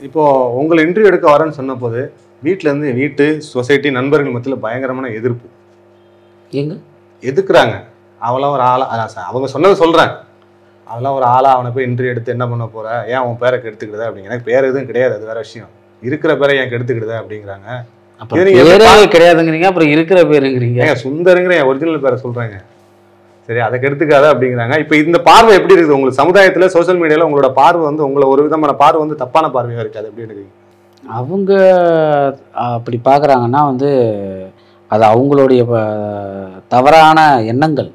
இப்போது உங்களை இன்டர்வியூ எடுக்க வரேன்னு சொன்னபோது வீட்டிலேருந்து வீட்டு சொசைட்டி நண்பர்கள் மத்தியில் பயங்கரமான எதிர்ப்பு எங்க எதுக்குறாங்க. அவளாம் ஒரு ஆளா அதான் அவங்க சொன்னதை சொல்கிறேன். அதெல்லாம் ஒரு ஆளா அவனை போய் இன்டர்வியூ எடுத்து என்ன பண்ண போகிற, ஏன் உன் பேரை கெடுத்துக்கிடுத அப்படிங்கிற. எனக்கு பேர் எதுவும் கிடையாது, அது வேற விஷயம். இருக்கிற பேரை ஏன் கெடுத்துக்கிடுத அப்படிங்கிறாங்க. கிடையாதுங்கிறீங்க, அப்புறம் இருக்கிற பேருங்கிறீங்க. சுந்தருங்கிற என் ஒரிஜினல் பேரை சொல்கிறாங்க. சரி, அதை கெடுத்துக்காத அப்படிங்கிறாங்க. இப்போ இந்த பார்வை எப்படி இருக்குது உங்களுக்கு சமுதாயத்தில், சோசியல் மீடியாவில் உங்களோட பார்வை வந்து உங்களை ஒரு விதமான பார்வை வந்து தப்பான பார்வையாக இருக்காது எப்படி இருக்குது? அவங்க அப்படி பார்க்குறாங்கன்னா வந்து அது அவங்களுடைய தவறான எண்ணங்கள்.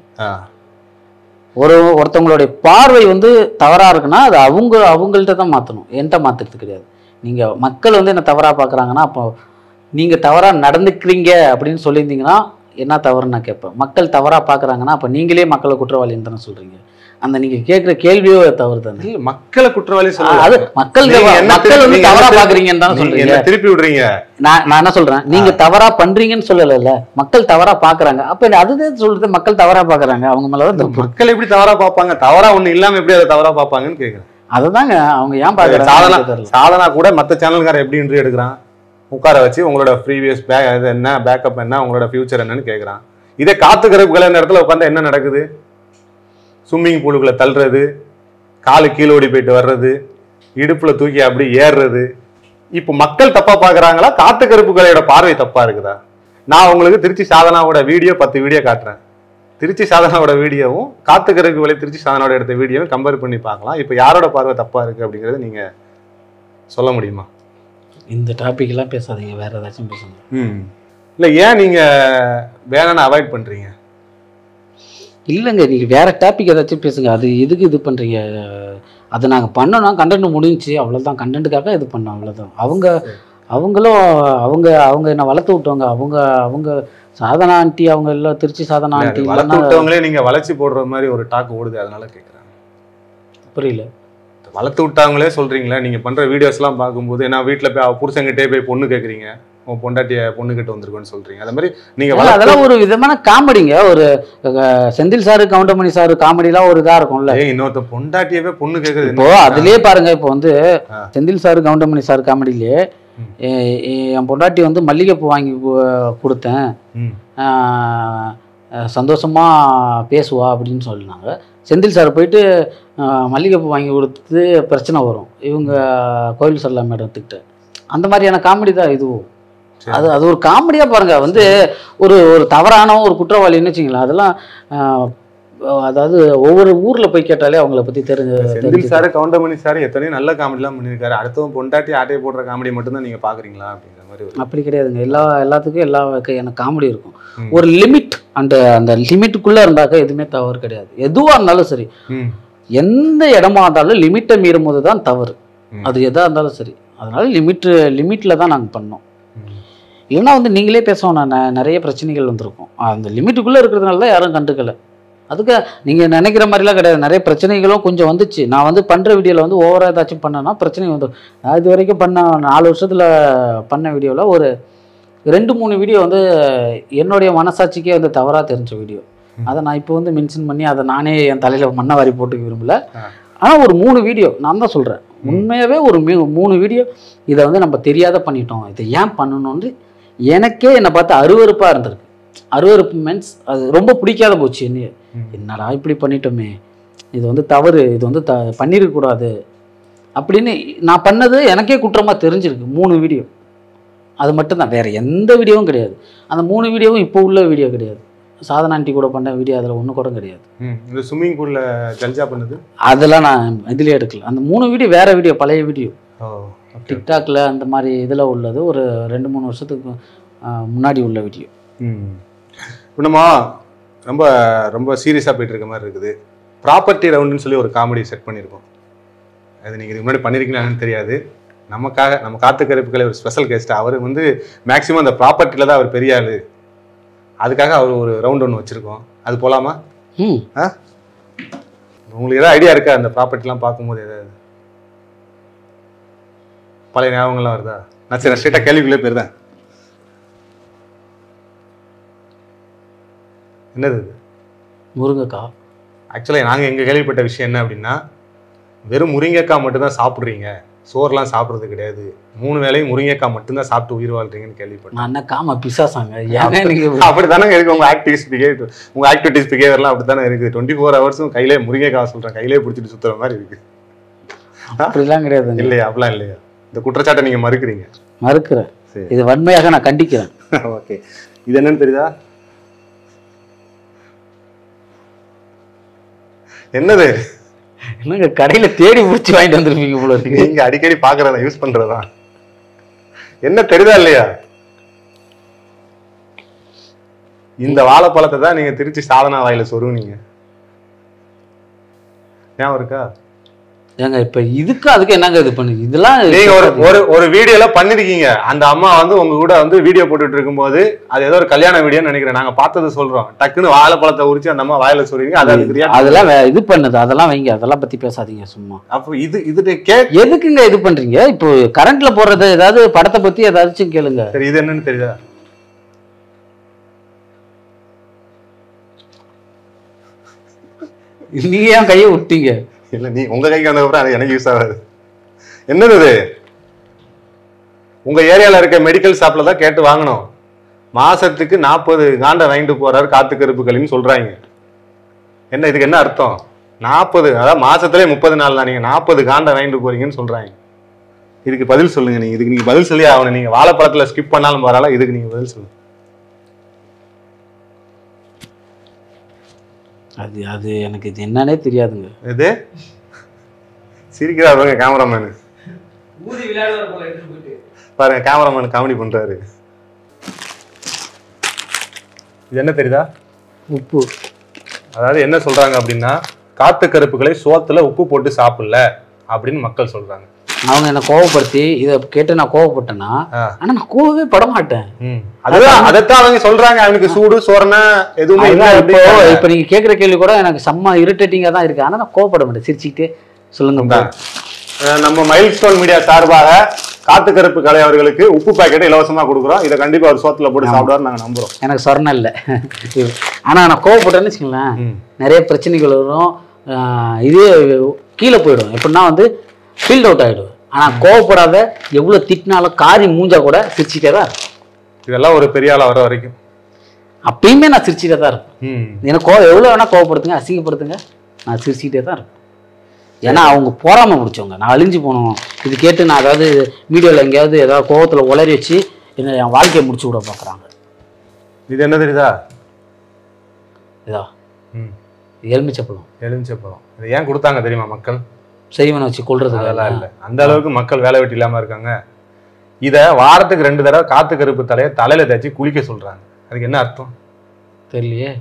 ஒருத்தவங்களுடைய பார்வை வந்து தவறாக இருக்குன்னா அது அவங்கள்ட்ட தான் மாற்றணும், என்கிட்ட மாற்றுறது கிடையாது. நீங்கள் மக்கள் வந்து என்ன தவறாக பார்க்குறாங்கன்னா அப்போ நீங்கள் தவறாக நடந்துக்கிறீங்க அப்படின்னு சொல்லியிருந்தீங்கன்னா என்ன தவறுன்னு நான் கேட்பேன். மக்கள் தவறாக பார்க்குறாங்கன்னா அப்போ நீங்களே மக்களை குற்றவாளின்னு தானே சொல்கிறீங்க. அந்த நீங்கள் கேட்குற கேள்வியோ தவறு தானே. மக்களை குற்றவாளி அது மக்கள் வந்து தவறாக பார்க்குறீங்கன்னு தானே சொல்கிறீங்க, திருப்பி விடுறீங்க. நான் என்ன சொல்கிறேன், நீங்கள் தவறாக பண்ணுறீங்கன்னு சொல்லலைல்ல, மக்கள் தவறாக பார்க்குறாங்க. அப்போ அதுதான் சொல்கிறது, மக்கள் தவறாக பார்க்குறாங்க. அவங்க மேலே தான் மக்கள் எப்படி தவறாக பார்ப்பாங்க, தவறாக ஒன்று இல்லாமல் எப்படி அதை தவறாக பார்ப்பாங்கன்னு கேட்குறேன். அதுதாங்க அவங்க ஏன் பார்க்குறாங்க. சாதனா கூட மற்ற சேனல்காரன் எப்படி இன்டர்வியூ எடுக்கிறான், உட்கார வச்சு உங்களோட ப்ரீவியஸ் இது என்ன, பேக்கப் என்ன, உங்களோட ஃபியூச்சர் என்னன்னு கேட்குறான். இதே காத்துக்கிறதுக்குள்ள இடத்துல உட்காந்து என்ன நடக்குது, ஸ்விம்மிங் பூலுக்குள்ள தள்ளுறது, காலு கீழே ஓடி போயிட்டு வர்றது, இடுப்புல தூக்கி அப்படி ஏறுறது. இப்போ மக்கள் தப்பா பார்க்குறாங்களா, காத்துக்கருப்புகளையோட பார்வை தப்பா இருக்குதா? நான் உங்களுக்கு திருச்சி சாதனாவோட வீடியோ 10 வீடியோ காட்டுறேன். திருச்சி சாதனாவோட வீடியோவும் காத்துக்கருப்புகளை திருச்சி சாதனாவோட எடுத்த வீடியோவும் கம்பேர் பண்ணி பார்க்கலாம். இப்போ யாரோட பார்வை தப்பா இருக்கு அப்படிங்கிறத நீங்க சொல்ல முடியுமா? இந்த டாபிக்லாம் பேசாதீங்க, வேற ஏதாச்சும் பேசுங்க. இல்லை, ஏன் நீங்க வேணான்னு அவாய்ட் பண்றீங்க? இல்லைங்க, நீங்கள் வேற டாபிக் ஏதாச்சும் பேசுங்க. அது எதுக்கு இது பண்ணுறீங்க? அதை நாங்கள் பண்ணோம், கண்டென்ட் முடிஞ்சிச்சு, அவ்வளோதான். கண்டென்ட்டுக்காக இது பண்ணோம், அவ்வளோதான். அவங்களும் அவங்க என்ன வளர்த்து விட்டவங்க. அவங்க சாதனா ஆண்டி, அவங்க எல்லாம் திருச்சி சாதனா ஆண்டி வளர்த்து விட்டவங்களே நீங்கள் வளர்ச்சி போடுற மாதிரி ஒரு டாக் ஓடுது, அதனால கேட்குறாங்க. புரியல. வளர்த்து விட்டாங்களே சொல்கிறீங்களா? நீங்கள் பண்ணுற வீடியோஸ்லாம் பார்க்கும்போது ஏன்னா வீட்டில் போய் புருஷங்கிட்டே போய் பொண்ணு கேட்குறீங்க, உன் பொண்டாட்டிய பொண்ணு கிட்ட வந்திருக்கோன்னு சொல்கிறீங்க. அது மாதிரி நீங்கள் அதெல்லாம் ஒரு விதமான காமெடிங்க. ஒரு செந்தில் சாரு, கவுண்டமணி சாரு காமெடிலாம் ஒரு இதாக இருக்கும்ல. இன்னொருத்த பொண்டாட்டியவே பொண்ணு கேட்குறது. இப்போ அதுலேயே பாருங்க, இப்போ வந்து செந்தில் சாரு, கவுண்டமணி சாரு காமெடியிலே என் பொண்டாட்டி வந்து மல்லிகைப்பூ வாங்கி கொடுத்தேன், சந்தோஷமா பேசுவா அப்படின்னு சொன்னாங்க. செந்தில் சார் போயிட்டு மல்லிகைப்பூ வாங்கி கொடுத்து பிரச்சனை வரும் இவங்க கோயில் சல்லா மேடத்துக்கிட்ட. அந்த மாதிரியான காமெடி தான் இதுவும். அது ஒரு காமெடியாக பாருங்கள். வந்து ஒரு தவறான ஒரு குற்றவாளின்னு வச்சுங்களேன். அதெல்லாம் அதாவது ஒவ்வொரு ஊரில் போய் கேட்டாலே அவங்கள பற்றி செந்தில் சார், கவுண்டமணி சார் எத்தனையோ நல்ல காமெடிலாம் பண்ணியிருக்காரு. அடுத்தவங்க பொண்டாட்டி ஆட்டையை போடுற காமெடி மட்டும்தான் நீங்கள் பார்க்குறீங்களா அப்படிங்கிற மாதிரி? அப்படி கிடையாதுங்க. எல்லாத்துக்கும் எல்லா வகையான காமெடி இருக்கும். ஒரு லிமிட், அந்த லிமிட்டுக்குள்ளே இருந்தாக்க எதுவுமே தவறு கிடையாது. எதுவாக இருந்தாலும் சரி, எந்த இடமா இருந்தாலும் லிமிட்டை மீறும் போது தான் தவறு. அது எதாக இருந்தாலும் சரி. அதனால லிமிட்டில் தான் நாங்கள் பண்ணோம். இல்லைன்னா வந்து நீங்களே பேசணும், நிறைய பிரச்சனைகள் வந்திருக்கும். அந்த லிமிட்டுக்குள்ளே இருக்கிறதுனால தான் யாரும் கண்டுக்கலை. அதுக்கு நீங்கள் நினைக்கிற மாதிரிலாம் கிடையாது. நிறைய பிரச்சனைகளும் கொஞ்சம் வந்துச்சு. நான் வந்து பண்ணுற வீடியோவில் வந்து ஓவராக ஏதாச்சும் பண்ணேன்னா பிரச்சனை வந்து, நான் இது வரைக்கும் பண்ண 4 வருஷத்தில் பண்ண வீடியோவில் ஒரு 2-3 வீடியோ வந்து என்னுடைய மனசாட்சிக்கே வந்து தவறாக தெரிஞ்ச வீடியோ. அதை நான் இப்போ வந்து மென்ஷன் பண்ணி அதை நானே என் தலையில் மண்ணை வாரி போட்டுக்க விரும்பல. ஆனால் ஒரு 3 வீடியோ நான் தான் சொல்கிறேன், உண்மையாகவே ஒரு 3 வீடியோ இதை வந்து நம்ம தெரியாத பண்ணிட்டோம், இதை ஏன் பண்ணணும்னு எனக்கே என்னை பார்த்து அருவருப்பாக இருந்திருக்கு. அருவருப்பு மீன்ஸ் அது ரொம்ப பிடிக்காத போச்சு. என்னடா இப்படி பண்ணிட்டோமே, இது வந்து தவறு, இது வந்து பண்ணிடக்கூடாது அப்படின்னு நான் பண்ணது எனக்கே குற்றமாக தெரிஞ்சிருக்கு. 3 வீடியோ அது மட்டும்தான், வேறு எந்த வீடியோவும் கிடையாது. அந்த 3 வீடியோவும் இப்போ உள்ள வீடியோ கிடையாது. சாதனா ஆண்டி கூட பண்ண வீடியோ அதில் ஒன்று கூட கிடையாது. இந்த ஸ்விம்மிங் பூலில் ஜல்ஜா பண்ணது அதெல்லாம் நான் இதிலே எடுக்கல. அந்த 3 வீடியோ வேறு வீடியோ, பழைய வீடியோ, டிக்டாக்ல அந்த மாதிரி இதில் உள்ளது. ஒரு 2-3 வருஷத்துக்கு முன்னாடி உள்ள வீடியோ. நம்ம ரொம்ப ரொம்ப சீரியஸாக போயிட்டு இருக்க மாதிரி இருக்குது. ப்ராப்பர்ட்டி ரவுண்டுன்னு சொல்லி ஒரு காமெடி செட் பண்ணியிருக்கோம். அது நீங்கள் இதுக்கு முன்னாடி பண்ணியிருக்கீங்களான்னு தெரியாது. நமக்காக நம்ம காத்துக்கருப்புகளை ஒரு ஸ்பெஷல் கெஸ்ட். அவர் வந்து மேக்ஸிமம் அந்த ப்ராப்பர்ட்டியில் தான் அவர் பெரிய ஆள். அதுக்காக அவர் ஒரு ரவுண்ட் ஒன்று வச்சுருக்கோம். அது போகலாமா? உங்களுக்கு ஏதாவது ஐடியா இருக்கா? அந்த ப்ராப்பர்ட்டிலாம் பார்க்கும்போது ஏதாவது பழைய ஞாபகங்கள்லாம் வருதா? நான் சரி ஸ்ட்ரெயிட்டாக கேள்விக்குள்ளே போயிருந்தேன். என்னது இது? முருங்கைக்காய். ஆக்சுவலாக நாங்கள் எங்கள் கேள்விப்பட்ட விஷயம் என்ன அப்படின்னா, வெறும் முருங்கைக்காய் மட்டும்தான் சாப்பிட்றீங்க, சோறுலாம் சாப்பிட்றது கிடையாது, 3 வேளையும் முருங்கைக்காய் மட்டும்தான் சாப்பிட்டு உயிர் வாழ்றீங்கன்னு கேள்விப்பட்டேன். நான் என்ன காம பிசாசாங்க? ஏன்னா நீங்க அப்படித்தானே இருக்கு உங்க ஆக்டிவிட்டிஸ் பிஹேவியர்லாம் அப்படித்தானே இருக்குது. 24 ஹவர்ஸும் கையிலே முருங்கைக்காய் சொல்றேன், கையிலே பிடிச்சிட்டு சுத்துற மாதிரி இருக்கு. அப்படிலாம் கிடையாது இல்லையா? அப்படிலாம் இல்லையா? இந்த குற்றச்சாட்டை நீங்க மறுக்கிறீங்க? மறுக்கிறேன். சரி, இது வன்மையாக நான் கண்டிக்கிறேன். ஓகே. இது என்னன்னு தெரியுதா? என்னது? என்னங்க கடையில தேடி பிடிச்சி வாங்கிட்டு வந்துருப்பீங்க போல இருக்கு. நீங்க அடிக்கடி பாக்குறதா, யூஸ் பண்றதா? என்ன தெரியுதா இல்லையா? இந்த வாழைப்பழத்தை தான் நீங்க திருச்சி சாதனா வாயில சொருவீங்க. ஞாபகம் இருக்கா? ஏங்க இப்ப இதுக்கு அதுக்கு என்னங்க இது பண்ணுங்க? இதெல்லாம் நீங்க ஒரு வீடியோல பண்ணிருக்கீங்க. அந்த அம்மா வந்து உங்க கூட வந்து வீடியோ போட்டுட்டு இருக்கும்போது, அது ஏதோ ஒரு கல்யாண வீடியோன்னு நினைக்கிறேன், நாங்க பார்த்தது சொல்றோம். டக்குன்னு வாழைப்பழத்தை உரிச்சு அந்த அம்மா வாயில சொல்றீங்க. அதெல்லாம் இது பண்ணுது, அதெல்லாம் வைங்க, அதெல்லாம் பத்தி பேசாதீங்க சும்மா. அப்போ இது எதுக்குங்க இது பண்றீங்க? இப்போ கரண்ட்ல போடுறது ஏதாவது படத்தை பத்தி ஏதாச்சும் கேளுங்க. சரி, இது என்னன்னு தெரியுதா? நீங்க ஏன் கையை விட்டீங்க? இல்ல, நீ உங்க கைக்கு வந்ததுக்கப்புறம் அது எனக்கு யூஸ் ஆகாது. என்னது இது? உங்க ஏரியால இருக்க மெடிக்கல் ஷாப்ல தான் கேட்டு வாங்கணும். மாசத்துக்கு 40 காண்டை வாங்கிட்டு போறாரு காத்து கருப்புகளின்னு சொல்றாங்க. என்ன இதுக்கு என்ன அர்த்தம்? 40, அதாவது மாசத்துலயே 30 நாள் தான், நீங்க 40 காண்டை வாங்கிட்டு போறீங்கன்னு சொல்றாங்க. இதுக்கு பதில் சொல்லுங்க. நீங்க இதுக்கு நீங்க பதில் சொல்லி ஆகணும். நீங்க வாழைப்பழத்துல ஸ்கிப் பண்ணாலும் பரவாயில்ல, இதுக்கு நீங்க பதில் சொல்லுங்க. அது எனக்கு இது என்னன்னே தெரியாதுங்க. இது சிரிக்கிறாருங்க கேமராமேனு. பாருங்க, கேமராமேன் காமெடி பண்றாரு. இது என்ன தெரியுதா? உப்பு. அதாவது என்ன சொல்றாங்க அப்படின்னா, காத்து கருப்புகளை சோத்துல உப்பு போட்டு சாப்பிடல அப்படின்னு மக்கள் சொல்றாங்க. அவங்க என்ன கோவப்படுத்தி இதை கேட்டு நான் கோவப்பட்டேன்னா, ஆனா நான் கோவமே பட மாட்டேன். அதைத்தான் அவங்க சொல்றாங்க. அவனுக்கு சூடு சோறனா எதுவுமே இல்லை. இப்ப நீங்க கேட்கிற கேள்வி கூட எனக்கு செம்ம இரிட்டேட்டிங்கா தான் இருக்கு. ஆனா நான் கோவப்பட மாட்டேன், சிரிச்சுக்கிட்டே சொல்லுங்க. நம்ம மைல்ஸ்டோன் மீடியா சார்பாக காத்து கருப்பு கலை அவர்களுக்கு உப்பு பாக்கெட் இலவசமா கொடுக்குறோம். இதை கண்டிப்பா ஒரு சோத்துல போட்டு சாப்பிடுவாரு நாங்க நம்புறோம். எனக்கு சொரணம் இல்லை. ஆனா நான் கோவப்பட்டேன்னு வச்சுங்களேன், நிறைய பிரச்சனைகள் வரும். இது கீழே போயிடும். எப்படின்னா வந்து ஃபீல்ட் அவுட் ஆகிடுவேன். ஆனால் கோவப்படாத, எவ்வளோ திட்டினாலும் காரி மூஞ்சா கூட சிரிச்சுட்டே தான் இருக்கும். இதெல்லாம் ஒரு பெரிய ஆள் வர வரைக்கும் அப்பயுமே நான் சிரிச்சுட்டே தான் இருப்பேன். எனக்கு எவ்வளோ வேணால் கோவப்படுத்துங்க, அசிங்கப்படுத்துங்க, நான் சிரிச்சுக்கிட்டே தான் இருப்பேன். ஏன்னா அவங்க போராமல் முடிச்சவங்க. நான் அழிஞ்சு போனோம் இது கேட்டு நான் ஏதாவது வீடியோவில் எங்கேயாவது ஏதாவது கோவத்தில் உளறி வச்சு என்ன என் வாழ்க்கையை முடிச்சு விட பார்க்குறாங்க. இது என்ன தெரியுதா? இதா எலுமிச்சப்பழம். எலுமிச்சப்பழம் இதை ஏன் கொடுத்தாங்க தெரியுமா? மக்கள் செய்வனை வச்சு கொள்றது. அதெல்லாம் இல்லை, அந்த அளவுக்கு மக்கள் வேலை வெட்டி இல்லாம இருக்காங்க. இதை வாரத்துக்கு 2 தடவை காத்து கருப்பு தலையில தேய்ச்சி குளிக்க சொல்றாங்க. அதுக்கு என்ன அர்த்தம் தெரியலையே.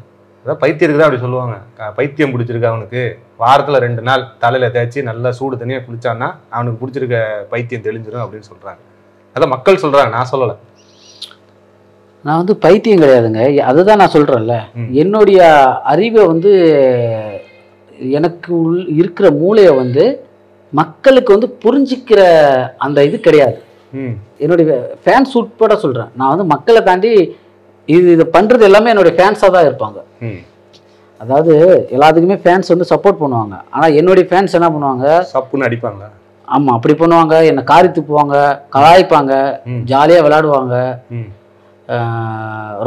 அதான் பைத்தியருக்கு தான் அப்படி சொல்லுவாங்க. பைத்தியம் பிடிச்சிருக்கு அவனுக்கு, வாரத்துல 2 நாள் தலையில தேய்ச்சி நல்லா சூடு தனியா குளிச்சான்னா அவனுக்கு பிடிச்சிருக்க பைத்தியம் தெளிஞ்சிடும் அப்படின்னு சொல்றாங்க. அதான் மக்கள் சொல்றாங்க, நான் சொல்லலை. நான் வந்து பைத்தியம் கிடையாதுங்க, அதுதான் நான் சொல்றேன்ல. என்னுடைய அறிவை வந்து எனக்கு இருக்கிற மூளையை வந்து மக்களுக்கு வந்து புரிஞ்சிக்கிற அந்த இது கிடையாது. என்னுடைய ஃபேன்ஸ் உட்பட சொல்றேன். நான் வந்து மக்களை தாண்டி இதை பண்றது எல்லாமே என்னுடைய ஃபேன்ஸாக தான் இருப்பாங்க. அதாவது எல்லாத்துக்குமே ஃபேன்ஸ் வந்து சப்போர்ட் பண்ணுவாங்க. ஆனா என்னுடைய ஃபேன்ஸ் என்ன பண்ணுவாங்க? சப்புன்னு அடிப்பாங்க. ஆமா, அப்படி பண்ணுவாங்க. என்னை காரி துப்புவாங்க, கலாய்ப்பாங்க, ஜாலியா விளையாடுவாங்க,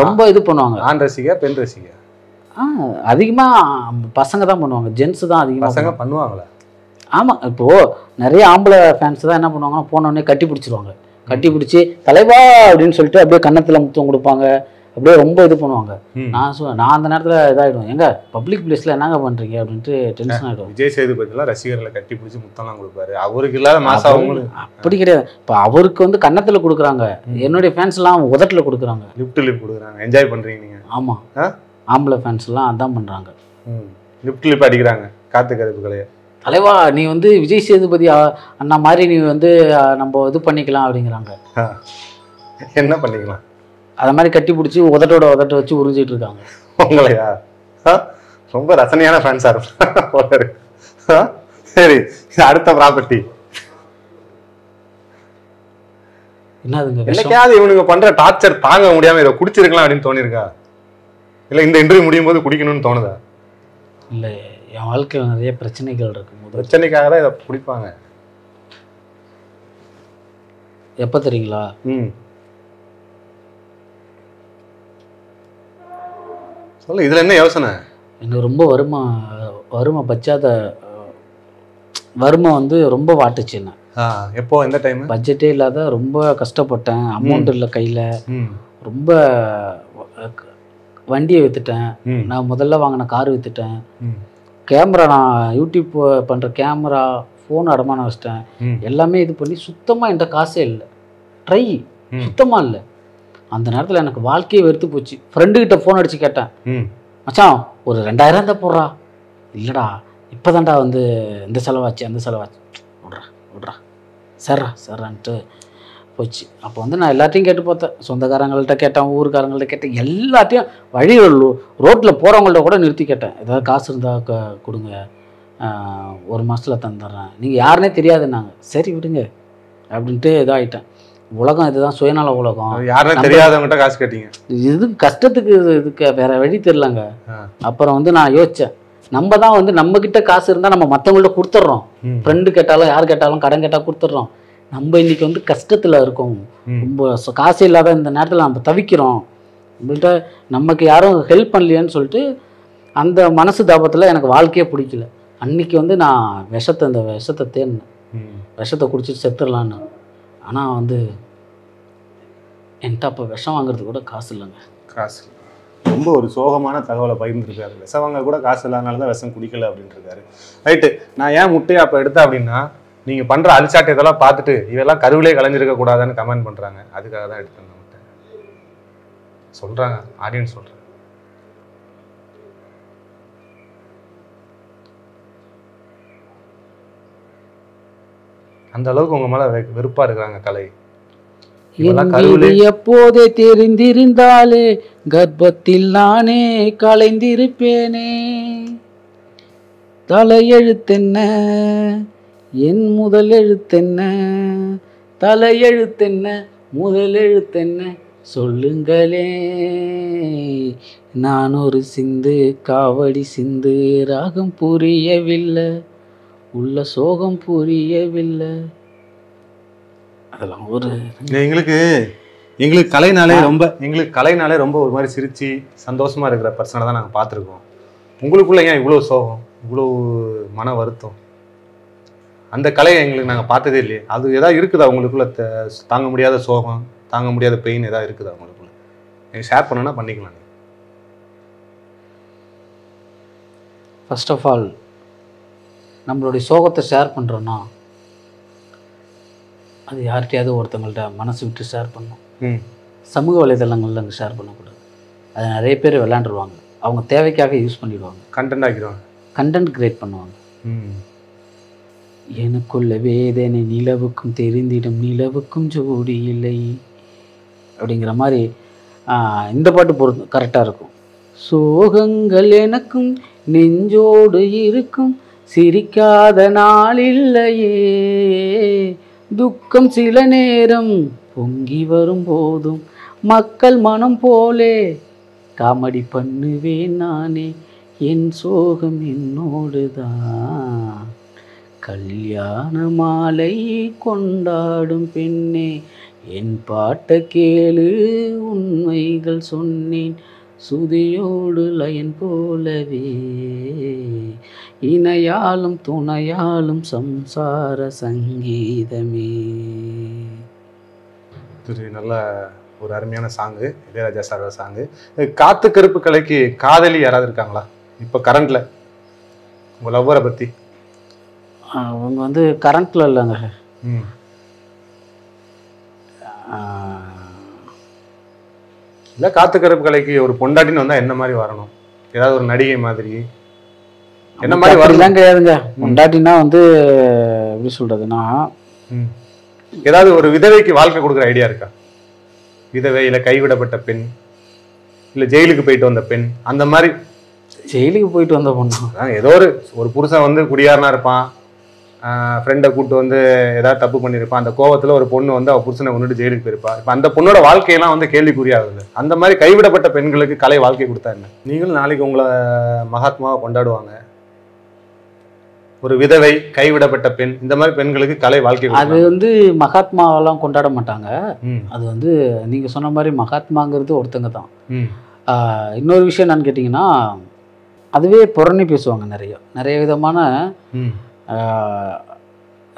ரொம்ப இது பண்ணுவாங்க. ஆண் ரசிகா பெண் ரசிகா? அதிகமா பசங்க தான் பண்ணுவாங்க, ஜென்ஸ் தான் அதிகமாக பசங்க பண்ணுவாங்களா? ஆமா, இப்போ நிறைய ஆம்பளை ஃபேன்ஸ் தான் என்ன பண்ணுவாங்கன்னா போனோடனே கட்டி பிடிச்சிருவாங்க. கட்டி பிடிச்சி தலைவா அப்படின்னு சொல்லிட்டு அப்படியே கன்னத்துல முத்தம் கொடுப்பாங்க, அப்படியே ரொம்ப இது பண்ணுவாங்க. நான் அந்த நேரத்துல இதாயிடுவேன். எங்க பப்ளிக் பிளேஸ்ல என்னங்க பண்றீங்க அப்படின்ட்டு டென்ஷன் ஆயிடும். விஜய் சேதுபதிலாம் ரசிகர்களை கட்டி பிடிச்சி முத்தம்லாம் கொடுப்பாரு. அவருக்கு இல்லாத மாசம் அவங்களுக்கு அப்படி கிடையாது. இப்போ அவருக்கு வந்து கன்னத்துல கொடுக்குறாங்க, என்னுடைய ஃபேன்ஸ் எல்லாம் உதட்டுல கொடுக்குறாங்க, லிப்ட் கொடுக்குறாங்க. என்ஜாய் பண்றீங்க நீங்க? ஆமா, ஆம்பளை ஃபேன்ஸ் எல்லாம் அதான் பண்றாங்க. லிப்ட் அடிக்கிறாங்க காத்து கருப்புகளையே. தலைவா நீ வந்து விஜய் சேதுபதி அண்ணா மாதிரி நீ வந்து நம்ம இது பண்ணிக்கலாம் அப்படிங்கிறாங்க. என்ன பண்ணிக்கலாம்? அதை மாதிரி கட்டி பிடிச்சி உதட்டோட உதட்ட வச்சு உறிஞ்சிட்டு இருக்காங்க. உங்களையா? ரொம்ப ரசனையான ஃபேன்ஸா இருப்பாரு. சரி, அடுத்த ப்ராப்பர்ட்டி என்னதுங்க? என்னைக்காவது இவனுக்கு பண்ற டார்ச்சர் தாங்க முடியாம இதை குடிச்சிருக்கலாம் அப்படின்னு தோணிருக்கா? இல்ல இந்த இன்டர்வியூ முடியும் போது குடிக்கணும்னு தோணுதா? இல்ல, என் வாழ்க்கையில் நிறைய பிரச்சனைகள் இருக்கு. பிரச்சனைக்காக தான் இதை குடிப்பாங்க. எப்போ தெரியுங்களா? சொல்ல இதுல என்ன யோசனை? எனக்கு ரொம்ப வறுமை பச்சாத வறுமை வந்து ரொம்ப வாட்டுச்சு என்ன. எப்போ எந்த டைம்? பட்ஜெட்டே இல்லாத ரொம்ப கஷ்டப்பட்டேன். அமௌண்ட் இல்லை கையில். ரொம்ப வண்டியை விற்றுட்டேன். நான் முதல்ல வாங்கின கார் விற்றுட்டேன். கேமரா நான் யூடியூப் பண்ணுற கேமரா ஃபோன் அடமானம் வச்சிட்டேன். எல்லாமே இது பண்ணி சுத்தமாக என்கிட்ட காசே இல்லை. ட்ரை சுத்தமாக இல்லை. அந்த நேரத்தில் எனக்கு வாழ்க்கையே வெறுத்து போச்சு. ஃப்ரெண்டுக்கிட்ட ஃபோன் அடித்து கேட்டேன், மச்சான் ஒரு 2000 தான் போடுறா. இல்லைடா இப்போ தான்டா வந்து இந்த செலவாச்சு அந்த செலவாச்சு. விட்றா சர்றான்ட்டு போச்சு. அப்போ வந்து நான் எல்லாத்தையும் கேட்டு பார்த்தேன். சொந்தக்காரங்கள்ட்ட கேட்டேன், ஊருக்காரங்கள்ட்ட கேட்டேன், எல்லாத்தையும் வழி ரோட்டில் போகிறவங்கள்ட்ட கூட நிறுத்தி கேட்டேன். ஏதாவது காசு இருந்தால் கொடுங்க, 1 மாதத்தில் தந்துடுறேன். நீங்கள் யாருன்னே தெரியாதுன்னாங்க. சரி விடுங்க அப்படின்ட்டு இதாகிட்டேன். உலகம் இதுதான், சுயநல உலகம். யாருன்னு தெரியாதவங்ககிட்ட காசு கேட்டீங்க. இது கஷ்டத்துக்கு இதுக்கு வேற வழி தெரியலங்க. அப்புறம் வந்து நான் யோசித்தேன், நம்ம தான் வந்து நம்மக்கிட்ட காசு இருந்தால் நம்ம மற்றவங்கள்ட்ட கொடுத்துட்றோம். ஃப்ரெண்டு கேட்டாலும் யார் கேட்டாலும் கடன் கேட்டால் கொடுத்துட்றோம். நம்ம இன்னைக்கு வந்து கஷ்டத்தில் இருக்கோம், ரொம்ப காசு இல்லாத இந்த நேரத்தில் நம்ம தவிக்கிறோம். நம்மள்கிட்ட நமக்கு யாரும் ஹெல்ப் பண்ணலையேன்னு சொல்லிட்டு அந்த மனசு தாபத்தில் எனக்கு வாழ்க்கையே பிடிக்கல. அன்னைக்கு வந்து நான் இந்த விஷத்தை தேடினேன். விஷத்தை குடிச்சிட்டு செத்துடலான்னு. ஆனால் வந்து என்கிட்ட அப்போ விஷம் வாங்குறது கூட காசு இல்லைங்க. காசு ரொம்ப ஒரு சோகமான தகவலை பகிர்ந்துருக்காரு. விஷம் வாங்க கூட காசு இல்லாதனால தான் விஷம் குடிக்கல அப்படின்ட்டு இருக்காரு. ரைட்டு. நான் ஏன் முட்டையை அப்போ எடுத்தேன் அப்படின்னா, நீங்கள் பண்ணுற அழிச்சாட்டை இதெல்லாம் பார்த்துட்டு இவெல்லாம் கருவிலே கலைஞ்சிருக்க கூடாதுன்னு கமெண்ட் பண்ணுறாங்க. அதுக்காக தான் எடுத்தேன் அந்த முட்டை. சொல்கிறாங்க, ஆடியன்ஸ் சொல்கிறாங்க. அந்த அளவுக்கு உங்க மேல வெறுப்பா இருக்காங்க கலை. எப்போதே தெரிந்திருந்தாலே கர்ப்பத்தில் நானே கலைந்திருப்பேனே. தலையெழுத்தென்ன என் முதல் எழுத்தென்ன, தலையெழுத்தென்ன முதல் எழுத்தென்ன சொல்லுங்களே. நான் ஒரு சிந்து காவடி சிந்து, ராகம் புரியவில்லை, உள்ள சோகம் புரியவில்லை. அதெல்லாம் ஒரு எங்களுக்கு கலைனாலே ரொம்ப ஒரு மாதிரி சிரிச்சு சந்தோஷமா இருக்கிற பர்சனை தான் நாங்கள் பார்த்துருக்கோம். உங்களுக்குள்ள ஏன் இவ்வளோ சோகம், இவ்வளோ மன வருத்தம்? அந்த கலையை எங்களுக்கு நாங்கள் பார்த்ததே இல்லையே. அது ஏதாவது இருக்குதா உங்களுக்குள்ள? தாங்க முடியாத சோகம், தாங்க முடியாத பெயின் ஏதாவது இருக்குதா உங்களுக்குள்ள? நீங்கள் ஷேர் பண்ணணும்னா பண்ணிக்கலாம். ஃபர்ஸ்ட் ஆஃப் ஆல் நம்மளுடைய சோகத்தை ஷேர் பண்ணுறோன்னா அது யார்கிட்டையாவது ஒருத்தவங்கள்ட்ட மனசு விட்டு ஷேர் பண்ணணும். சமூக வலைதளங்களில் அங்கே ஷேர் பண்ணக்கூடாது. அதை நிறைய பேர் விளையாண்டுருவாங்க. அவங்க தேவைக்காக யூஸ் பண்ணிடுவாங்க, கண்டென்ட் ஆக்கிடுவாங்க, கண்டென்ட் கிரியேட் பண்ணுவாங்க. எனக்குள்ள வேதனை நிலவுக்கும் தெரிந்திடும், நிலவுக்கும் ஜோடி இல்லை அப்படிங்கிற மாதிரி இந்த பாட்டு பொறுத்து கரெக்டாக இருக்கும். சோகங்கள் எனக்கும் நெஞ்சோடு இருக்கும், சிரிக்காத நாள் இல்லையே, துக்கம் சில நேரம் பொங்கி வரும் போதும் மக்கள் மனம் போலே காமெடி பண்ணுவேன் நானே, என் சோகம் என்னோடுதான். கல்யாண மாலை கொண்டாடும் பெண்ணே, என் பாட்ட கேளு உண்மைகள் சொன்னேன், சுதியோடு லயன் போலவே இணையாலும் துணையாலும் சம்சார சங்கீதமே. நல்ல ஒரு அருமையான சாங்கு, இளையராஜா சாரோட சாங்கு. காத்து கருப்பு கலைக்கு காதலி யாராவது இருக்காங்களா இப்போ கரண்ட்ல? உங்க லவ்வரை பத்தி? அவங்க வந்து கரண்ட்ல இல்லைங்க. இல்லை, காத்து கருப்பு கலைக்கு ஒரு பொண்டாட்டின்னு வந்தா என்ன மாதிரி வரணும்? ஏதாவது ஒரு நடிகை மாதிரி என்ன மாதிரி வரலாம்? கிடையாதுங்க. பொண்டாட்டினா வந்து எப்படி சொல்றதுன்னா, ஏதாவது ஒரு விதவைக்கு வாழ்க்கை கொடுக்குற ஐடியா இருக்கா? விதவை, இல்லை கைவிடப்பட்ட பெண், இல்லை ஜெயிலுக்கு போயிட்டு வந்த பெண், அந்த மாதிரி. ஜெயிலுக்கு போயிட்டு வந்த பொண்ணு ஏதோ ஒரு புருஷன் வந்து குடியாரனா இருப்பான், ஃப்ரெண்டை கூப்பிட்டு வந்து ஏதாவது தப்பு பண்ணியிருப்பான், அந்த கோவத்தில் ஒரு பொண்ணு வந்து அவள் புருஷனை கொண்டுட்டு ஜெயிலுக்கு போயிருப்பா. இப்போ அந்த பொண்ணோட வாழ்க்கையெல்லாம் வந்து கேள்விக்குறியாகுது. அந்த மாதிரி கைவிடப்பட்ட பெண்களுக்கு கலை வாழ்க்கை கொடுத்தா என்ன? நீங்களும் நாளைக்கு உங்களை மகாத்மாவை கொண்டாடுவாங்க, ஒரு விதவை, கைவிடப்பட்ட பெண், இந்த மாதிரி பெண்களுக்கு கலை வாழ்க்கை அது வந்து மகாத்மாவெல்லாம் கொண்டாட மாட்டாங்க. அது வந்து நீங்கள் சொன்ன மாதிரி மகாத்மாங்கிறது ஒருத்தங்க தான். இன்னொரு விஷயம் என்னன்னு கேட்டிங்கன்னா, அதுவே புறணி பேசுவாங்க நிறைய விதமான.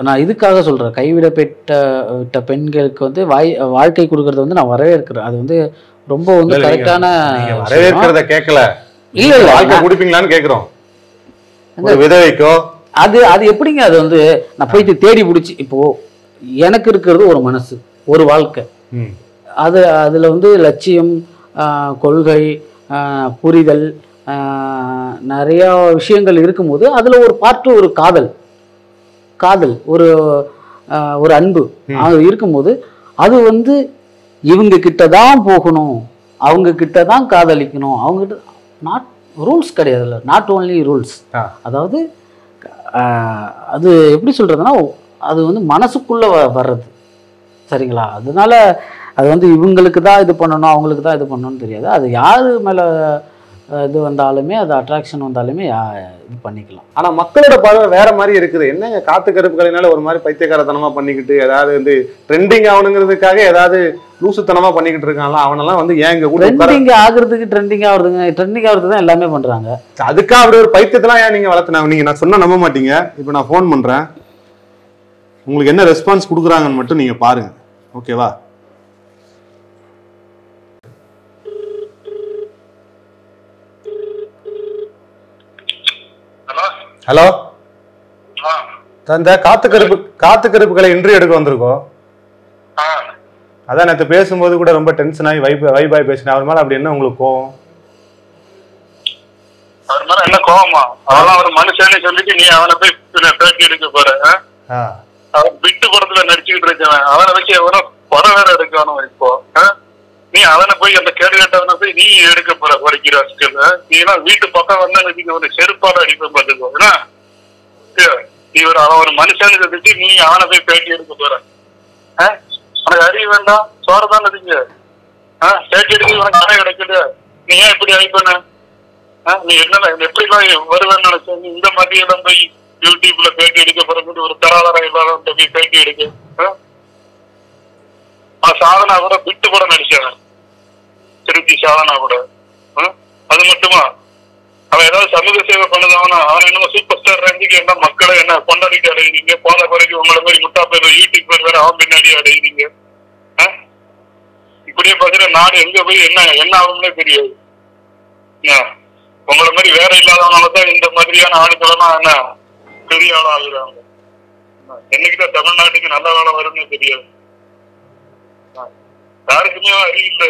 நான் இதுக்காக சொல்கிறேன், கைவிடப்பட்ட பெண்களுக்கு வந்து வாழ்க்கை கொடுக்கறத வந்து நான் வரவேற்கிறேன். அது வந்து ரொம்ப வந்து கரெக்டான வரவேற்கிறத கேட்கல. இல்லை வாழ்க்கை கொடுப்பீங்களான்னு கேட்குறோம். விதவைக்கோ அது அது எப்படிங்க? அது வந்து நான் போயிட்டு தேடி பிடிச்சி, இப்போ எனக்கு இருக்கிறது ஒரு மனசு, ஒரு வாழ்க்கை, அதில் வந்து லட்சியம், கொள்கை, புரிதல், நிறையா விஷயங்கள் இருக்கும்போது அதில் ஒரு பார்ட்டு ஒரு காதல் ஒரு அன்பு அது இருக்கும்போது அது வந்து இவங்க கிட்ட தான் போகணும், அவங்க கிட்ட தான் காதலிக்கணும், அவங்ககிட்ட நாட் ரூல்ஸ் கிடையாதுல்ல, நாட் ஓன்லி ரூல்ஸ். அதாவது அது எப்படி சொல்கிறதுனா, அது வந்து மனசுக்குள்ளே வர்றது, சரிங்களா? அதனால அது வந்து இவங்களுக்கு தான் இது பண்ணணும், அவங்களுக்கு தான் இது பண்ணணும்னு தெரியாது. அது யார் மேலே இது வந்தாலுமே, அது அட்ராக்ஷன் வந்தாலுமே இது பண்ணிக்கலாம். ஆனால் மக்களோட பார்வை வேற மாதிரி இருக்குது. என்னங்க காத்து கருப்புகளினால ஒரு மாதிரி பைத்தியக்காரத்தனமாக பண்ணிக்கிட்டு ஏதாவது வந்து ட்ரெண்டிங் ஆகணுங்கிறதுக்காக ஏதாவது லூசுத்தனமாக பண்ணிக்கிட்டு இருக்காங்களா? அவனெல்லாம் வந்து ஏன் இங்கே ட்ரெண்டிங் ஆகுறதுங்க, ட்ரெண்டிங் ஆகுறது தான் எல்லாமே பண்ணுறாங்க. அதுக்காக அப்படி ஒரு பைத்தியத்தெல்லாம் ஏன் நீங்கள் வளர்த்துனாங்க? நீங்கள் நான் சொன்னால் நம்ப மாட்டீங்க. இப்போ நான் ஃபோன் பண்ணுறேன், உங்களுக்கு என்ன ரெஸ்பான்ஸ் கொடுக்குறாங்கன்னு மட்டும் நீங்கள் பாருங்கள், ஓகேவா? ஹலோ, இந்த காத்து கருப்புகளை இன்டர்வியூ எடுக்க வந்திருக்கோம். அதான் நேற்று பேசும்போது கூட ரொம்ப டென்ஷன் ஆகி வைபாய் பேசினேன். அவர் மேல அப்படி என்ன உங்களுக்கு கோவம்? அவர் மேல என்ன கோவமா? அவெல்லாம் ஒரு மனுஷன்னு சொல்லிட்டு நீ அவனை போய் பேட்டி எடுக்க போற? அவன் விட்டு படத்துல நடிச்சுக்கிட்டு இருக்கவன், அவனை வச்சு எவனோ படம் வேற எடுக்கணும். இப்போ நீ அவனை போய் அந்த கேடு கேட்டவனை போய் நீ எடுக்க போற படிக்கிறான். நீ எல்லாம் வீட்டு பக்கம் வந்தா ஒரு செருப்பாட அடிப்ப பார்த்துக்கோ. நீ அவன் ஒரு மனுஷன்னு சொல்லிட்டு நீ அவனை போய் பேட்டி எடுக்க போற? உனக்கு அறிய வேண்டாம், சோறதான் நதிங்க. பேட்டி எடுக்க உனக்கு கணக்கு கிடைக்கல, நீ ஏன் இப்படி அழிப்பன? நீ என்ன எப்படிலாம் வருவேன்னு நினைச்ச? நீ இந்த மாதிரியெல்லாம் போய் யூடியூப்ல பேட்டி எடுக்க போறது ஒரு தராதரம் இல்லாத போய் பேட்டி எடுக்க. சாதனா கூட விட்டு கூட நடிச்சாங்க, திருச்சி சாதனா கூட. அது மட்டுமா? அவன் ஏதாவது சமூக சேவை பண்ணுதாவனா? அவன் என்னமோ சூப்பர் ஸ்டார் ரேஞ்சுக்கு என்ன மக்களை என்ன கொண்டாடிட்டு அடையிறீங்க? போன குறைக்கு உங்களை மாதிரி முட்டா பேர் யூடியூப் பேர் வேற அவன் பின்னாடி அடையிறீங்க. இப்படியே பாக்குற நாடு எங்க போய் என்ன ஆகும்னே தெரியாது. உங்களை மாதிரி வேற இல்லாதவனாலதான் இந்த மாதிரியான ஆளுக்கெல்லாம் என்ன பெரிய ஆளா ஆகுறாங்க. என்னைக்குதான் தமிழ்நாட்டுக்கு நல்ல வேலை வரும்னு தெரியாது. யாருக்குமே அறிவில்லை.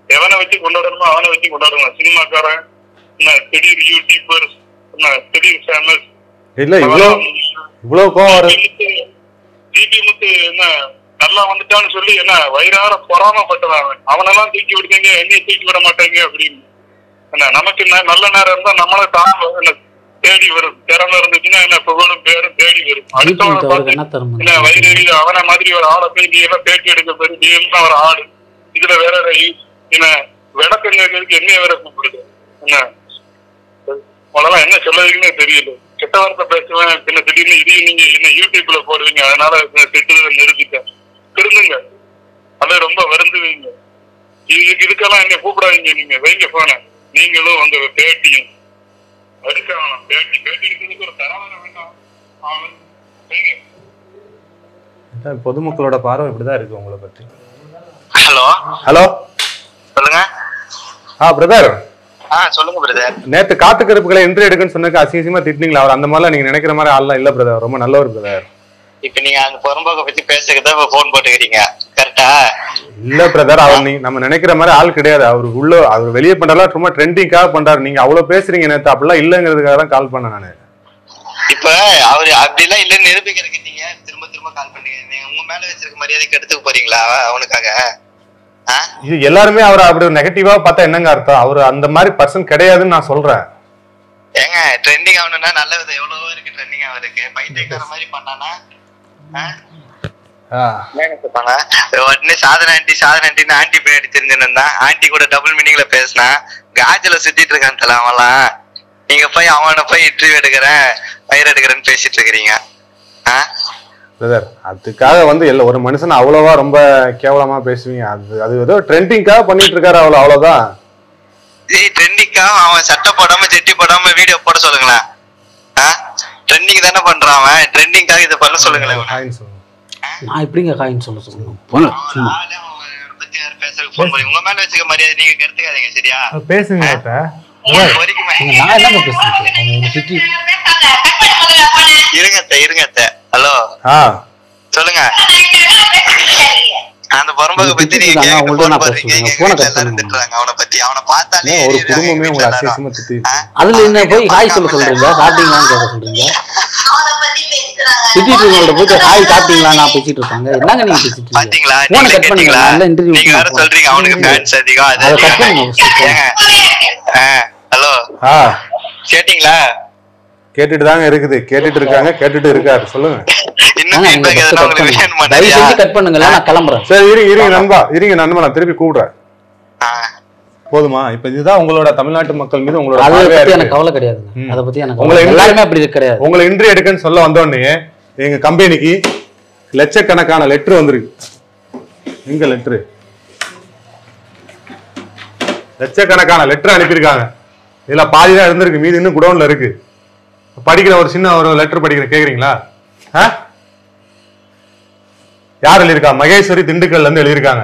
எவனை வச்சு கொண்டாடணுமோ அவனை வச்சு கொண்டாடணும். சினிமாக்காரன் என்ன, திடீர் யூடியூபர் என்ன, திடீர் ஃபேமஸ் இல்ல, இவ்வளவு கோவம். ஜிபி முத்து என்ன நல்லா வந்துட்டான்னு சொல்லி என்ன வயிறார பொறாமப்பட்டதான். அவனெல்லாம் தூக்கி விடுங்க, என்னையும் தூக்கி விட மாட்டாங்க அப்படின்னு. என்ன நமக்கு நல்ல நேரம் இருந்தா நம்மள தான் தேடி வரும். திறமை இருந்துச்சுன்னா என்ன புகழும் பேரும் தேடி வரும். அடுத்தவனை பார்த்து என்ன வயிறு அவனை மாதிரி ஒரு ஆளை போய் நீ எல்லாம் பேட்டி எடுக்க போய் நீ எல்லாம் ஒரு ஆடு, இதுல வேற என்ன விளக்கங்களுக்கு என்ன வேற கூப்பிடுது? என்ன உங்களெல்லாம் என்ன சொல்லுவீங்கன்னே தெரியல. கெட்ட வார்த்தை பேசுவேன், பின்ன திடீர்னு இதையும் நீங்க என்ன யூடியூப்ல போடுவீங்க. அதனால திட்டுறதை நிறுத்திட்டேன். திருந்துங்க, அதை ரொம்ப வருந்துவீங்க. இதுக்கெல்லாம் என்ன கூப்பிடாதீங்க. நீங்க வைங்க போன, நீங்களும் உங்க பேட்டியும் எடுக்க வேணாம். பேட்டி எடுக்கிறதுக்கு ஒரு தராதரம் வேண்டாம். பொதுமக்களோட பார்வை இப்படிதான் இருக்கு உங்களை பற்றி. ஹலோ ஹலோ, சொல்லுங்க. பிரதர். சொல்லுங்க பிரதர். நேத்து காத்து கருப்புகளை இன்டர்வியூ எடுக்குன்னு சொன்னதுக்கு அசிங்கமா திட்டினீங்களா? அவர் அந்த மாதிரிலாம் நீங்க நினைக்கிற மாதிரி ஆள்லாம் இல்ல பிரதர், ரொம்ப நல்லவர் பிரதர். இப்ப நீங்க அந்த புறம்போக்க பத்தி பேசுறதுதான் போன் போட்டுக்கிறீங்க, கரெக்டா? இல்ல பிரதர், அவர் நம்ம நினைக்கிற மாதிரி ஆள் கிடையாது. அவர் வெளியே பண்றதெல்லாம் சும்மா ட்ரெண்டிங்காக பண்றாரு. நீங்க அவ்வளவு பேசுறீங்க நேத்து, அப்படிலாம் இல்லங்கிறதுக்காக தான் கால் பண்ணேன் நானு. இப்ப அவரு அப்படிலாம் இல்லன்னு நிரூபிக்கிறதுக்கு நீங்க திரும்ப திரும்ப கால் பண்ணீங்க. நீங்க உங்க மேல வச்சிருக்க மரியாதைக்கு எடுத்துக்க போறீங்களா அவனுக்காக? இது எல்லாருமே அவரை அப்படி நெகட்டிவா பார்த்தா என்னங்க அர்த்தம்? அவர் அந்த மாதிரி பர்சன் கிடையாதுன்னு நான் சொல்றேன். ஏங்க ட்ரெண்டிங் ஆகணும்னா நல்ல விதம் எவ்வளவோ இருக்கு ட்ரெண்டிங் ஆகுறதுக்கு. பைத்தியக்கார மாதிரி பண்ணானா உடனே சாதனை ஆண்டி ஆண்டி பின்னாடி தெரிஞ்சுன்னு ஆண்டி கூட டபுள் மீனிங்ல பேசினா காஜல சுத்திட்டு இருக்கான் தல. அவன்லாம் நீங்க போய் அவனை போய் இன்டர்வியூ எடுக்கிறேன் பயிர் எடுக்கிறேன்னு பேசிட்டு இருக்கிறீங்க. பிரதர் அதுக்காக வந்து ஒரு மனுஷன் அவ்வளவா ரொம்ப கேவலமா பேசுவீங்க? அது ஏதோ ட்ரெண்டிங்காக பண்ணிட்டு இருக்காரு அவ்வளவுதான். ட்ரெண்டிங்காக அவன் சட்டை போடாம ஜெட்டி போடாம வீடியோ போட சொல்லுங்களேன். ட்ரெண்டிங் தானே பண்றான் அவன், ட்ரெண்டிங்காக இதை பண்ண சொல்லுங்களேன். நான் எப்படிங்க காயின்னு சொல்லுங்க. உங்க மேல வச்சுக்க மரியாதை நீங்க கெடுத்துக்காதீங்க சரியா? பேசுங்க. நான் என்ன பேசுறேன்? இருங்க. ஹலோ சொல்லுங்க. அந்த பொறம்போக்கு பத்தி நீங்க எல்லாரும் திட்டுறாங்க. அவனை பத்தி அவனை பார்த்தாலே ஒரு குடும்பமே உங்களை அசிங்கமா திட்டிட்டு அதுல என்ன போய் ஹாய் சொல்ல சொல்றீங்க? சாப்பிட்டீங்களான்னு கேட்க சொல்றீங்க. திட்டிட்டு இருக்கவங்கள்ட்ட போயிட்டு ஹாய் சாப்பிட்டீங்களா நான் பேசிட்டு இருக்காங்க. என்னங்க நீங்க பேசிட்டு பாத்தீங்களா? போன கட் பண்ணீங்களா? இல்ல இன்டர்வியூ நீங்க வேற சொல்றீங்க அவனுக்கு ஃபேன்ஸ் அதிகம். அத கட் பண்ணுங்க. ஹலோ கேட்டிங்களா? கேட்டுட்டு தாங்க இருக்குது. கேட்டுட்டு இருக்காங்க, கேட்டுட்டு இருக்காரு. சொல்லுங்க. இன்னும் ஃபீட்பேக் எதனா உங்களுக்கு வேணுமா? தயவு செஞ்சு கட் பண்ணுங்களா, நான் கிளம்புறேன். சரி இருங்க நண்பா நான் திருப்பி கூப்பிடுறேன். போதுமா? இப்ப இதுதான் உங்களோட தமிழ்நாட்டு மக்கள் மீது உங்களோட அதை பத்தி எனக்கு கவலை கிடையாதுங்க. அதை பத்தி எனக்கு உங்களை எல்லாருமே அப்படி கிடையாது. உங்களை இன்டர்வியூ எடுக்கன்னு சொல்ல வந்தோடனே எங்க கம்பெனிக்கு லட்சக்கணக்கான லெட்டர் வந்திருக்கு. எங்க லெட்டர்? லட்சக்கணக்கான லெட்டர் அனுப்பியிருக்காங்க. இதுல பாதி தான் இருந்திருக்கு, மீதி இன்னும் குடோன்ல இருக்கு. படிக்கிற ஒரு சின்ன ஒரு லெட்டர் படிக்கிற கேக்குறீங்களா? யார் எழுதியிருக்கா? மகேஸ்வரி திண்டுக்கல்ல இருந்து எழுதியிருக்காங்க.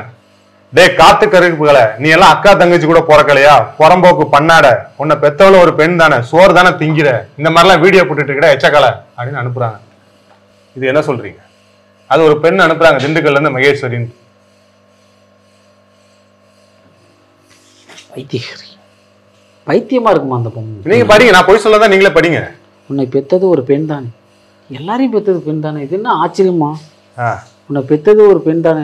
டே காத்து கருப்புகளை, நீ எல்லாம் அக்கா தங்கச்சி கூட பிறக்கலையா? புறம்போக்கு பண்ணாட, உன்னை பெத்தவள ஒரு பெண் தானே, சோறு தானே திங்கிற, இந்த மாதிரிலாம் வீடியோ போட்டுட்டு இருக்கா எச்சக்கலை அப்படின்னு அனுப்புறாங்க. இது என்ன சொல்றீங்க? அது ஒரு பெண் அனுப்புறாங்க திண்டுக்கல்ல இருந்து மகேஸ்வரின்னு. பைத்தியமா இருக்குமா அந்த பொண்ணு? நீங்க படிங்க, நான் போய் சொல்லதான் நீங்களே படிங்க. உன்னை பெத்தது ஒரு பெண் தானே, எல்லாரையும் பெத்தது பெண் தானே, இது என்ன ஆச்சரியமா? உன்னை பெத்தது ஒரு பெண் தானே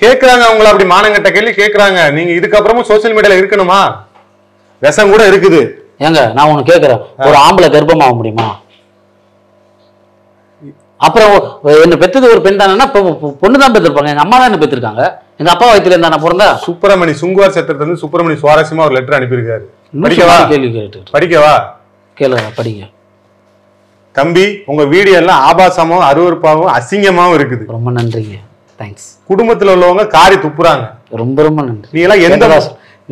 கேக்குறாங்க. உங்களை அப்படி மானங்கட்ட கேள்வி கேக்குறாங்க. நீங்க இதுக்கப்புறமும் சோசியல் மீடியால இருக்கணுமா? விஷம் கூட இருக்குது. ஏங்க நான் உனக்கு கேக்குறேன், ஒரு ஆம்பளை கர்ப்பமாக முடியுமா? அப்புறம் என்ன பெத்தது ஒரு பெண் தானே, பொண்ணு தான் பெற்றிருப்பாங்க. எங்க அம்மா தான் என்ன பெற்றிருக்காங்க. எங்க அப்பா வயிற்றுல இருந்தா நான் பிறந்தா? சுப்பிரமணி சுங்குவார் சத்திரத்துல இருந்து சுப்பிரமணி சுவாரஸ்யமா ஒரு லெட்டர் அனுப்பியிருக்காரு. கேள்வி கேட்டு படிக்கவா? கேளுங்க, படிங்க. தம்பி, உங்க வீடியோ எல்லாம் ஆபாசமாவும் அருவருப்பாகவும் அசிங்கமாவும் இருக்குது. ரொம்ப நன்றிங்க, தேங்க்ஸ். குடும்பத்துல உள்ளவங்க காரி துப்புறாங்க. ரொம்ப ரொம்ப நன்றி. நீ எல்லாம் எந்த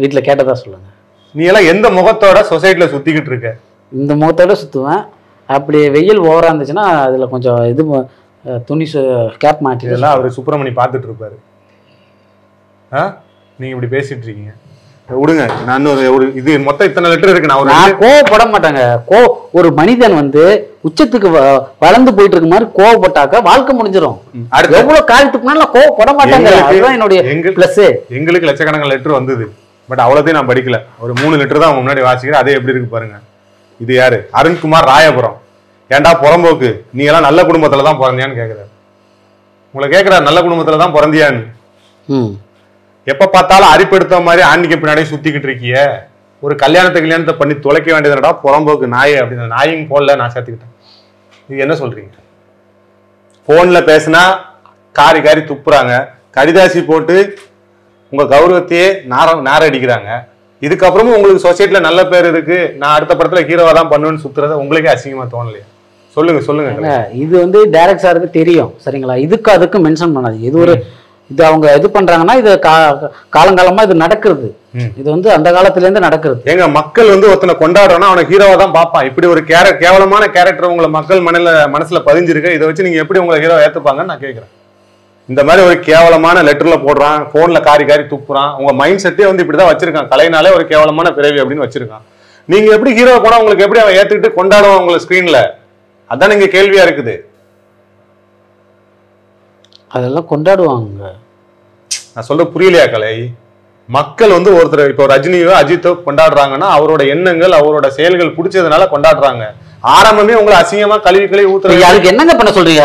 வீட்டுல கேட்டதா சொல்லுங்க. நீ எல்லாம் எந்த முகத்தோட சொசைட்டில சுத்திக்கிட்டு இருக்க? இந்த முகத்தோட சுத்துவேன். அப்படி வெயில் ஓவரா இருந்துச்சுன்னா அதுல கொஞ்சம் இது துணி கேப் மாட்டிடலாம். அவரு சுப்பிரமணி பார்த்துட்டு இருப்பாரு. நீங்க இப்படி பேசிட்டு இருக்கீங்க, விடுங்க. நான் ஒரு இது மொத்தம் இத்தனை லெட்டர் இருக்கு. நான் கோவப்பட மாட்டாங்க. ஒரு மனிதன் வந்து உச்சத்துக்கு வளர்ந்து போயிட்டு இருக்க மாதிரி கோவப்பட்டாக்க வாழ்க்கை முடிஞ்சிடும். எவ்வளவு கால் துப்புனாலும் கோவப்பட மாட்டாங்க. அதுதான் என்னுடைய பிளஸ். எங்களுக்கு லட்சக்கணக்கான லெட்டர் வந்தது, பட் அவ்வளோத்தையும் நான் படிக்கல. ஒரு 3 லெட்டர் தான் முன்னாடி வாசிக்கிறேன். அதே எப்படி இருக்கு பாருங்க. இது யாரு? அருண்குமார் ராயபுரம். ஏன்டா புறம்போக்கு, நீ எல்லாம் நல்ல குடும்பத்துல தான் பிறந்தியான்னு கேக்குறாரு. உங்களை கேட்கிறாரு, நல்ல குடும்பத்துல தான் பிறந்தியான்னு. எப்ப பார்த்தாலும் அரிப்படுத்த மாதிரி ஆன்மீக பின்னாடி சுத்திக்கிட்டு இருக்கிய. ஒரு கல்யாணத்தை பண்ணி தொலைக்க வேண்டியதுடா புறம்போக்கு நாயே அப்படின்னு. நாயும் போன்ல நான் சேர்த்துக்கிட்டேன். இது என்ன சொல்றீங்க? போன்ல பேசினா காரி காரி துப்புறாங்க, கடிதாசி போட்டு உங்க கௌரவத்தையே நாரடிக்கிறாங்க. இதுக்கப்புறமும் உங்களுக்கு சொசைட்டில நல்ல பேர் இருக்கு, நான் அடுத்த படத்துல ஹீரோவா தான் பண்ணுவேன்னு சுத்துறத உங்களுக்கே அசிங்கமா தோணலையா? சொல்லுங்க. இது வந்து டைரக்ட் சாருக்கு தெரியும், சரிங்களா? இதுக்கு அதுக்கு மென்ஷன் பண்ணாது. இது ஒரு இது அவங்க இது பண்றாங்கன்னா இது காலங்காலமா இது நடக்கிறது. இது வந்து அந்த காலத்துல இருந்து நடக்கிறது. எங்க மக்கள் வந்து ஒருத்தனை கொண்டாடுறோம்னா அவனை ஹீரோவா தான் பார்ப்பான். இப்படி ஒரு கேவலமான கேரக்டர் உங்களை மக்கள் மனசுல பதிஞ்சிருக்கு. இதை வச்சு நீங்க எப்படி உங்களை ஹீரோ ஏத்துப்பாங்கன்னு நான் கேட்கிறேன். இந்த மாதிரி ஒரு கேவலமான லெட்டர்ல போடுறான், போன்ல காரி காரி துப்புறான். உங்க மைண்ட் செட்டே வந்து இப்படிதான் வச்சிருக்கான். கலைனாலே ஒரு கேவலமான பிறவி அப்படின்னு வச்சிருக்கான். நீங்க எப்படி ஹீரோ போனா உங்களுக்கு எப்படி அவன் ஏத்துக்கிட்டு கொண்டாடுவான் உங்களை ஸ்கிரீன்ல? அதான் நீங்க கேள்வியா இருக்குது. அதெல்லாம் கொண்டாடுவாங்க. நான் சொல்ற புரியலையா கலை? மக்கள் வந்து ஒருத்தர் இப்போ ரஜினியோ அஜித்தோ கொண்டாடுறாங்கன்னா அவரோட எண்ணங்கள் அவரோட செயல்கள் பிடிச்சதுனால கொண்டாடுறாங்க. ஆரம்பமே உங்களை அசிங்கமா கழுவி ஊத்துறாங்க. அதுக்கு என்னங்க பண்ண சொல்றீங்க?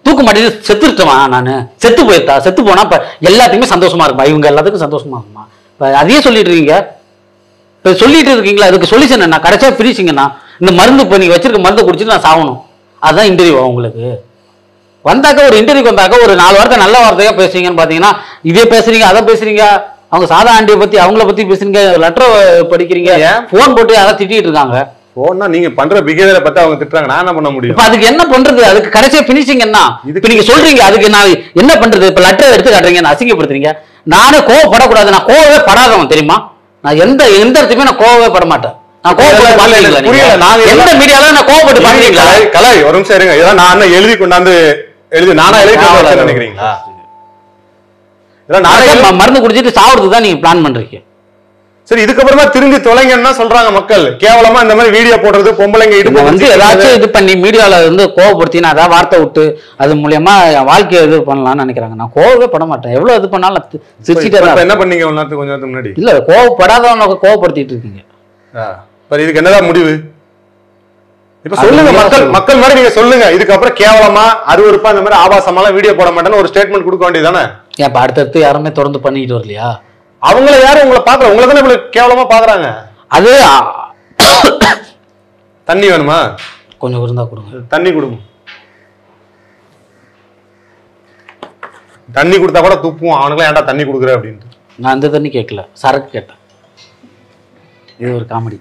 தூக்கு மாட்டி செத்துருட்டமா? நானு செத்து போயிருத்தா? செத்து போனா இப்ப எல்லாத்துக்குமே சந்தோஷமா இருக்குமா? இவங்க எல்லாத்துக்கும் சந்தோஷமா இருக்குமா? இப்ப அதையே சொல்லிட்டு இருக்கீங்க. இப்ப சொல்லிட்டு இருக்கீங்களா? அதுக்கு சொல்யூஷன் என்ன? கடைசியா பிரிச்சிங்கன்னா இந்த மருந்து இப்ப நீங்க வச்சிருக்க மருந்து குடிச்சிட்டு நான் சாகணும், அதுதான் இன்டர்வியூ. உங்களுக்கு வந்தாக்க ஒரு இன்டர்வியூக்கு வந்தாக்க ஒரு 4 வார்த்தை நல்ல வார்த்தையா பேசுறீங்கன்னு பாத்தீங்கன்னா இதே பேசுறீங்க அதை பேசுறீங்க. அவங்க சாதா ஆண்டியை பத்தி அவங்கள பத்தி பேசுறீங்க, லெட்டர் படிக்கிறீங்க, போன் போட்டு யாராவது திட்டிட்டு இருக்காங்க. போனா நீங்க பண்ற பிஹேவியரை பத்தி அவங்க திட்டுறாங்க, நான் என்ன பண்ண முடியும்? இப்ப அதுக்கு என்ன பண்றது? அதுக்கு கடைசியா பினிஷிங் என்ன? இப்ப நீங்க சொல்றீங்க அதுக்கு நான் என்ன பண்றது? இப்ப லெட்டர் எடுத்து காட்டுறீங்க, நான் அசிங்கப்படுத்துறீங்க. நானே கோவப்படக்கூடாது, நான் கோவமே படாதவன் தெரியுமா? நான் எந்த இடத்துக்குமே நான் கோவமே பட மாட்டேன். நான் கோவப்பட்டு புரியல. நாங்க எந்த மீடியால நான் கோவப்பட்டு பாக்குறீங்களா? கலை ஒரு நிமிஷம் இருங்க. இதெல்லாம் நான் எழுதி கொண்டாந்து நானா எழுதி நினைக்கிறீங்களா? மருந்து குடிச்சிட்டு சாவறதுக்கு தான் நீங்க பிளான் பண்றீங்க. சரி, இதுக்கப்புறமா திரும்பி தொலைங்கன்னா சொல்றாங்க மக்கள். கேவலமா இந்த மாதிரி வீடியோ போடுறது, பொம்பளைங்க இடுப்பு வந்து ஏதாச்சும் இது பண்ணி மீடியால வந்து கோவப்படுத்தி நான் ஏதாவது வார்த்தை விட்டு அது மூலியமா வாழ்க்கையை இது பண்ணலாம்னு நினைக்கிறாங்க. நான் கோவமே பட மாட்டேன். எவ்வளவு இது பண்ணாலும் சிரிச்சுட்டே தான். என்ன பண்ணீங்க கொஞ்ச நேரத்துக்கு முன்னாடி? இல்ல, கோவப்படாதவங்க கோவப்படுத்திட்டு இருக்கீங்க. இதுக்கு என்னதான் முடிவு? இப்ப சொல்லுங்க, மக்கள் மாதிரி நீங்க சொல்லுங்க. இதுக்கப்புறம் கேவலமா அருவருப்பா இந்த மாதிரி ஆபாசமாலாம் வீடியோ போட மாட்டேன்னு ஒரு ஸ்டேட்மெண்ட் கொடுக்க வேண்டியதானே? ஏன் இப்ப அடுத்தடுத்து யாருமே தொடர்ந்து பண்ணிட்டு வரலையா? அவங்கள யாரும் உங்களை பாக்குற, உங்களை தானே இவ்வளவு கேவலமா பாக்குறாங்க. அது தண்ணி வேணுமா? கொஞ்சம் இருந்தா கொடுங்க. தண்ணி கொடுங்க. தண்ணி கொடுத்தா கூட துப்புவோம். அவனுக்குலாம் ஏன்டா தண்ணி கொடுக்குற அப்படின்ட்டு. நான் அந்த தண்ணி கேட்கல, சரக்கு கேட்டேன். இது ஒரு காமெடி.